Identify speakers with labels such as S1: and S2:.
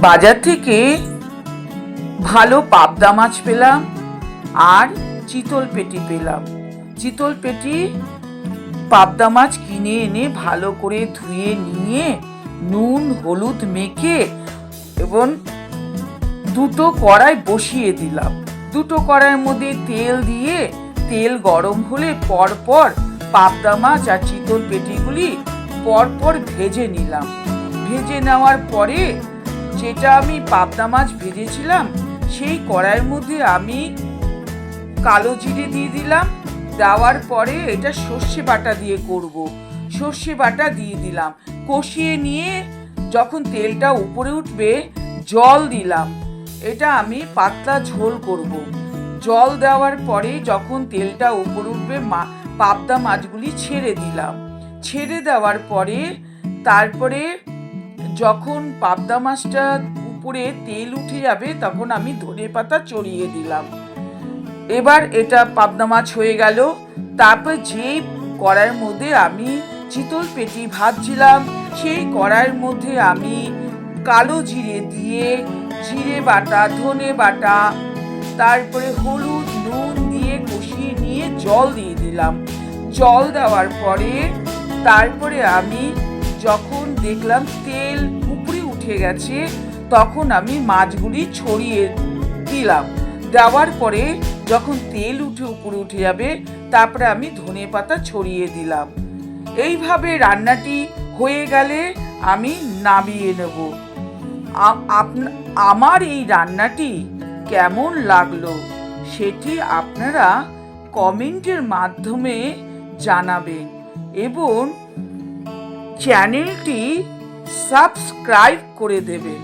S1: বাজার থেকে ভালো পাবদা মাছ পেলাম আর চিতল পেটি পেলাম। চিতল পেটি পাবদা মাছ কিনে এনে ভালো করে ধুয়ে নিয়ে নুন হলুদ মেখে এবং দুটো কড়াই বসিয়ে দিলাম। দুটো কড়াইয়ের মধ্যে তেল দিয়ে তেল গরম হলে পরপর পাবদা মাছ আর চিতল পেটিগুলি পরপর ভেজে নিলাম। ভেজে নেওয়ার পরে যেটা আমি পাবদা মাছ ভেজেছিলাম সেই কড়াইয়ের মধ্যে আমি কালো জিরে দিয়ে দিলাম। দেওয়ার পরে এটা সর্ষে বাটা দিয়ে করব। সর্ষে বাটা দিয়ে দিলাম, কষিয়ে নিয়ে যখন তেলটা উপরে উঠবে জল দিলাম। এটা আমি পাতলা ঝোল করব। জল দেওয়ার পরে যখন তেলটা উপরে উঠবে পাবদা মাছগুলি ছেড়ে দিলাম। ছেড়ে দেওয়ার পরে তারপরে যখন পাবদা মাছটা উপরে তেল উঠে যাবে তখন আমি ধনেপাতা ছড়িয়ে দিলাম। এবার এটা পাবদা মাছ হয়ে গেল। তারপর যেই কড়াইয়ের মধ্যে আমি চিতল পেটি ভাজছিলাম সেই কড়াইয়ের মধ্যে আমি কালো জিরে দিয়ে জিরে বাটা ধনে বাটা তারপরে হলুদ নুন দিয়ে কষিয়ে নিয়ে জল দিয়ে দিলাম। জল দেওয়ার পরে তারপরে আমি যখন দেখলাম তেল উপরে উঠে গেছে তখন আমি মাছগুলি ছড়িয়ে দিলাম। দেওয়ার পরে যখন তেল উপরে উঠে যাবে তারপরে আমি ধনেপাতা ছড়িয়ে দিলাম। এইভাবে রান্নাটি হয়ে গেলে আমি নামিয়ে নেব। আমার এই রান্নাটি কেমন লাগলো সেটি আপনারা কমেন্টের মাধ্যমে জানাবেন এবং চ্যানেলটি সাবস্ক্রাইব করে দেবেন।